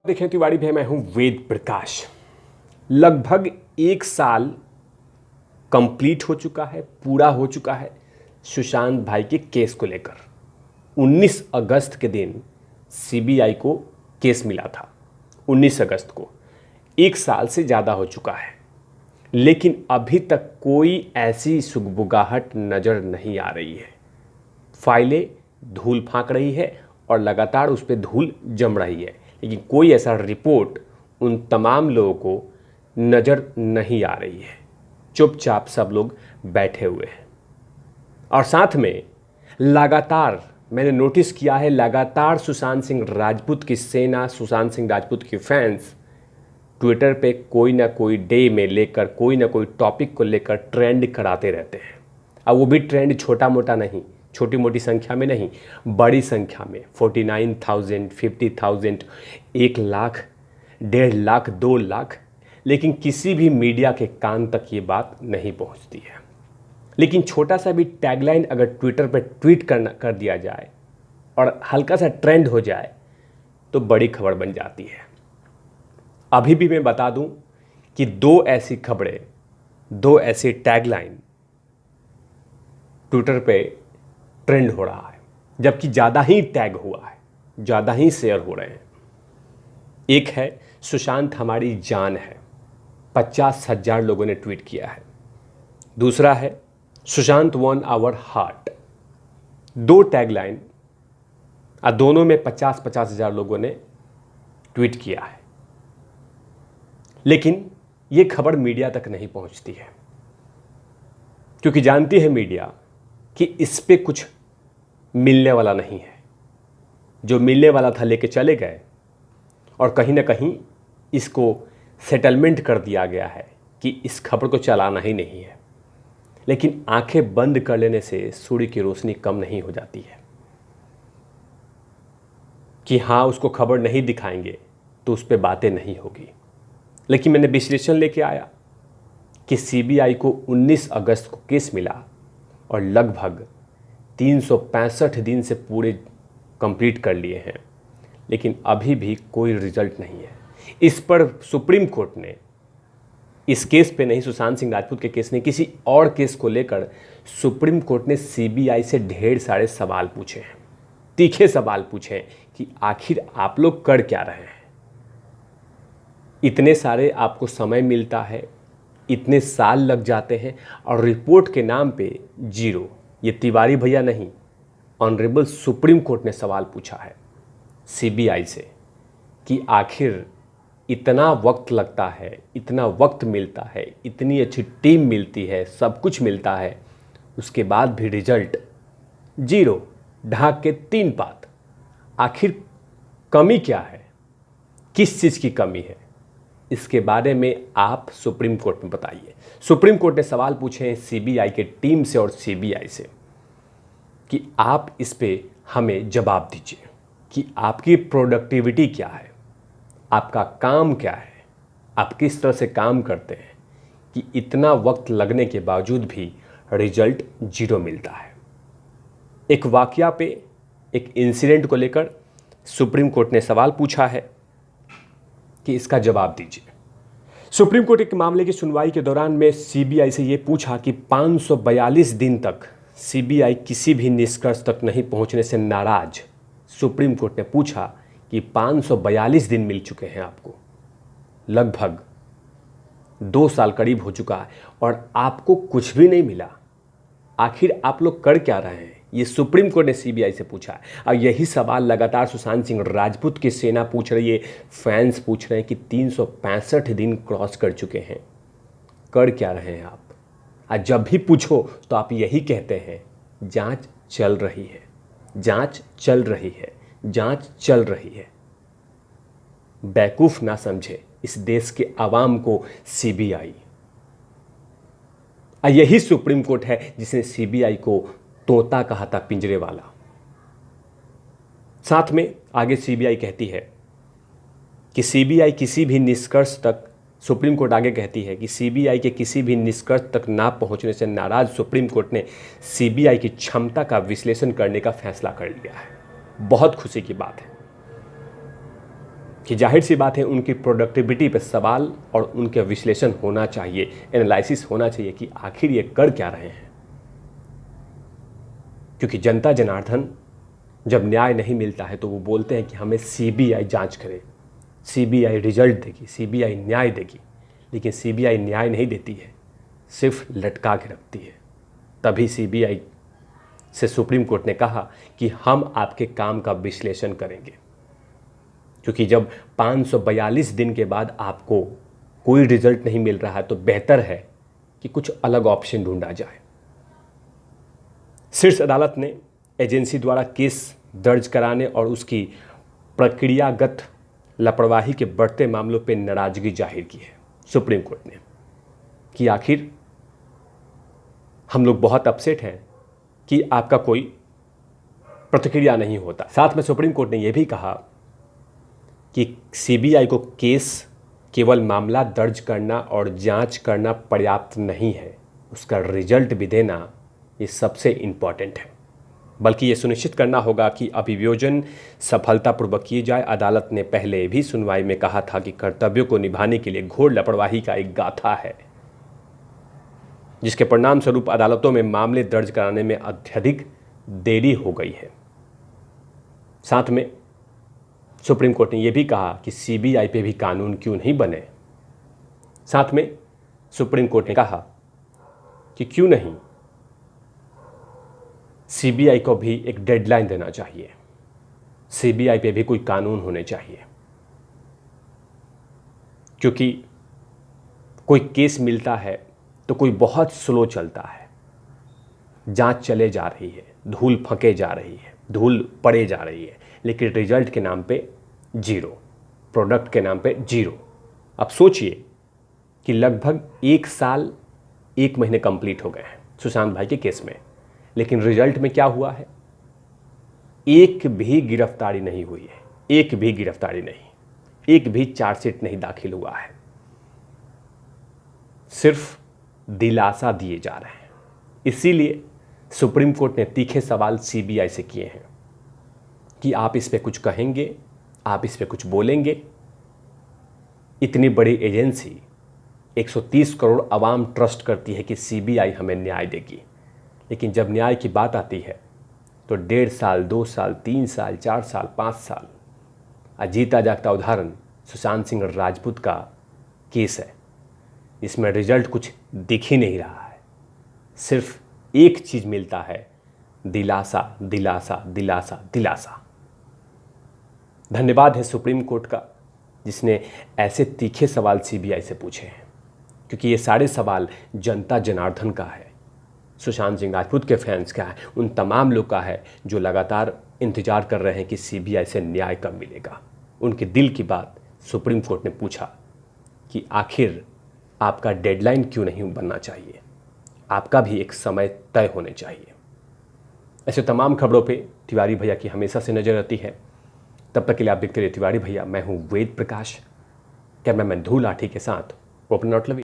देखें तिवारी भाई, मैं हूं वेद प्रकाश। लगभग 1 साल कंप्लीट हो चुका है, पूरा हो चुका है सुशांत भाई के केस को लेकर। 19 अगस्त के दिन सीबीआई को केस मिला था। 19 अगस्त को 1 साल से ज़्यादा हो चुका है, लेकिन अभी तक कोई ऐसी सुगबुगाहट नज़र नहीं आ रही है। फाइलें धूल फांक रही है और लगातार उस पर धूल जम रही है, लेकिन कोई ऐसा रिपोर्ट उन तमाम लोगों को नज़र नहीं आ रही है। चुपचाप सब लोग बैठे हुए हैं। और साथ में लगातार मैंने नोटिस किया है, लगातार सुशांत सिंह राजपूत की सेना, सुशांत सिंह राजपूत की फैंस ट्विटर पे कोई ना कोई डे में लेकर, कोई ना कोई टॉपिक को लेकर ट्रेंड कराते रहते हैं। अब वो भी ट्रेंड छोटा मोटा नहीं, छोटी मोटी संख्या में नहीं, बड़ी संख्या में 49,000, 50,000, 1 लाख, 1.5 लाख, 2 लाख, लेकिन किसी भी मीडिया के कान तक ये बात नहीं पहुंचती है। लेकिन छोटा सा भी टैगलाइन अगर ट्विटर पर ट्वीट कर दिया जाए और हल्का सा ट्रेंड हो जाए तो बड़ी खबर बन जाती है। अभी भी मैं बता दूं कि 2 ऐसी खबरें, 2 ऐसी टैगलाइन ट्विटर पे ट्रेंड हो रहा है, जबकि ज़्यादा ही टैग हुआ है, ज़्यादा ही शेयर हो रहे हैं। एक है सुशांत हमारी जान है, 50,000 लोगों ने ट्वीट किया है। दूसरा है Sushant one hour heart. 2 tagline, दोनों में 50,000 लोगों ने ट्वीट किया है, लेकिन ये खबर मीडिया तक नहीं पहुंचती है, क्योंकि जानती है मीडिया कि इस पे कुछ मिलने वाला नहीं है। जो मिलने वाला था लेके चले गए और कहीं ना कहीं इसको सेटलमेंट कर दिया गया है कि इस खबर को चलाना ही नहीं है। लेकिन आंखें बंद कर लेने से सूर्य की रोशनी कम नहीं हो जाती है कि हाँ, उसको खबर नहीं दिखाएंगे तो उस पर बातें नहीं होगी। लेकिन मैंने विश्लेषण लेके आया कि सीबीआई को 19 अगस्त को केस मिला और लगभग 365 दिन से पूरे कंप्लीट कर लिए हैं, लेकिन अभी भी कोई रिजल्ट नहीं है। इस पर सुप्रीम कोर्ट ने, इस केस पे नहीं, सुशांत सिंह राजपूत के केस ने, किसी और केस को लेकर सुप्रीम कोर्ट ने सीबीआई से ढेर सारे सवाल पूछे हैं, तीखे सवाल पूछे हैं कि आखिर आप लोग कर क्या रहे हैं। इतने सारे आपको समय मिलता है, इतने साल लग जाते हैं और रिपोर्ट के नाम पे जीरो। ये तिवारी भैया नहीं, ऑनरेबल सुप्रीम कोर्ट ने सवाल पूछा है सीबीआई से कि आखिर इतना वक्त लगता है, इतना वक्त मिलता है, इतनी अच्छी टीम मिलती है, सब कुछ मिलता है, उसके बाद भी रिजल्ट जीरो, ढाक के 3 पात। आखिर कमी क्या है, किस चीज़ की कमी है, इसके बारे में आप सुप्रीम कोर्ट में बताइए। सुप्रीम कोर्ट ने सवाल पूछे हैं सीबीआई के टीम से और सीबीआई से कि आप इस पे हमें जवाब दीजिए कि आपकी प्रोडक्टिविटी क्या है, आपका काम क्या है, आप किस तरह से काम करते हैं कि इतना वक्त लगने के बावजूद भी रिजल्ट जीरो मिलता है। एक वाकया पे, एक इंसिडेंट को लेकर सुप्रीम कोर्ट ने सवाल पूछा है कि इसका जवाब दीजिए। सुप्रीम कोर्ट के मामले की सुनवाई के दौरान में सीबीआई से ये पूछा कि 542 दिन तक सीबीआई किसी भी निष्कर्ष तक नहीं पहुंचने से नाराज। सुप्रीम कोर्ट ने पूछा कि 542 दिन मिल चुके हैं आपको, लगभग 2 साल करीब हो चुका है और आपको कुछ भी नहीं मिला, आखिर आप लोग कर क्या रहे हैं? ये सुप्रीम कोर्ट ने सीबीआई से पूछा है। और यही सवाल लगातार सुशांत सिंह राजपूत की सेना पूछ रही है, फैंस पूछ रहे हैं कि 365 दिन क्रॉस कर चुके हैं, कर क्या रहे हैं आप? आज जब भी पूछो तो आप यही कहते हैं, जांच चल रही है, जांच चल रही है, जांच चल रही है। बेवकूफ ना समझे इस देश के आवाम को सीबीआई। यही सुप्रीम कोर्ट है जिसने सीबीआई को तोता कहा था, पिंजरे वाला। साथ में आगे सीबीआई कहती है कि सीबीआई किसी भी निष्कर्ष तक, सुप्रीम कोर्ट आगे कहती है कि सीबीआई के किसी भी निष्कर्ष तक ना पहुंचने से नाराज सुप्रीम कोर्ट ने सीबीआई की क्षमता का विश्लेषण करने का फैसला कर लिया है। बहुत खुशी की बात है। कि जाहिर सी बात है उनकी प्रोडक्टिविटी पे सवाल और उनके विश्लेषण होना चाहिए, एनालिसिस होना चाहिए कि आखिर ये कर क्या रहे हैं। क्योंकि जनता जनार्दन जब न्याय नहीं मिलता है तो वो बोलते हैं कि हमें सीबीआई जांच करे, सीबीआई रिजल्ट देगी, सीबीआई न्याय देगी। लेकिन सीबीआई न्याय नहीं देती है, सिर्फ लटका के रखती है। तभी सीबीआई से सुप्रीम कोर्ट ने कहा कि हम आपके काम का विश्लेषण करेंगे। क्योंकि जब 542 दिन के बाद आपको कोई रिजल्ट नहीं मिल रहा है तो बेहतर है कि कुछ अलग ऑप्शन ढूंढा जाए। शीर्ष अदालत ने एजेंसी द्वारा केस दर्ज कराने और उसकी प्रक्रियागत लापरवाही के बढ़ते मामलों पर नाराजगी जाहिर की है सुप्रीम कोर्ट ने, कि आखिर हम लोग बहुत अपसेट हैं कि आपका कोई प्रतिक्रिया नहीं होता। साथ में सुप्रीम कोर्ट ने यह भी कहा कि सीबीआई को केस केवल मामला दर्ज करना और जांच करना पर्याप्त नहीं है, उसका रिजल्ट भी देना ये सबसे इम्पॉर्टेंट है। बल्कि ये सुनिश्चित करना होगा कि अभियोजन सफलतापूर्वक किए जाए। अदालत ने पहले भी सुनवाई में कहा था कि कर्तव्यों को निभाने के लिए घोर लापरवाही का एक गाथा है, जिसके परिणाम स्वरूप अदालतों में मामले दर्ज कराने में अत्यधिक देरी हो गई है। साथ में सुप्रीम कोर्ट ने यह भी कहा कि सीबीआई पे भी कानून क्यों नहीं बने। साथ में सुप्रीम कोर्ट ने कहा कि क्यों नहीं सीबीआई को भी एक डेडलाइन देना चाहिए, सीबीआई पे भी कोई कानून होने चाहिए। क्योंकि कोई केस मिलता है तो कोई बहुत स्लो चलता है, जांच चले जा रही है, धूल फंके जा रही है, धूल पड़े जा रही है, लेकिन रिजल्ट के नाम पे जीरो, प्रोडक्ट के नाम पे जीरो। अब सोचिए कि लगभग 1 साल 1 महीने कंप्लीट हो गए हैं सुशांत भाई के केस में, लेकिन रिजल्ट में क्या हुआ है? एक भी गिरफ्तारी नहीं हुई है, एक भी गिरफ्तारी नहीं, एक भी चार्जशीट नहीं दाखिल हुआ है। सिर्फ दिलासा दिए जा रहे हैं। इसीलिए सुप्रीम कोर्ट ने तीखे सवाल सीबीआई से किए हैं कि आप इस पे कुछ कहेंगे, आप इस पे कुछ बोलेंगे। इतनी बड़ी एजेंसी 130 करोड़ आवाम ट्रस्ट करती है कि सीबीआई हमें न्याय देगी, लेकिन जब न्याय की बात आती है तो 1.5 साल, 2 साल, 3 साल, 4 साल, 5 साल। अजीता जागता उदाहरण सुशांत सिंह राजपूत का केस है, इसमें रिजल्ट कुछ दिख ही नहीं रहा है। सिर्फ एक चीज़ मिलता है, दिलासा, दिलासा, दिलासा, दिलासा। धन्यवाद है सुप्रीम कोर्ट का जिसने ऐसे तीखे सवाल सीबीआई से पूछे हैं, क्योंकि ये सारे सवाल जनता जनार्दन का है, सुशांत सिंह राजपूत के फैंस का है, उन तमाम लोग का है जो लगातार इंतजार कर रहे हैं कि सीबीआई से न्याय कब मिलेगा। उनके दिल की बात सुप्रीम कोर्ट ने पूछा कि आखिर आपका डेडलाइन क्यों नहीं बनना चाहिए, आपका भी एक समय तय होने चाहिए। ऐसे तमाम खबरों पे तिवारी भैया की हमेशा से नज़र रहती है। तब तक के लिए आप देखते रहिए तिवारी भैया। मैं हूँ वेद प्रकाश, कैमरामैन धूल लाठी के साथ ओपन नॉट लवी।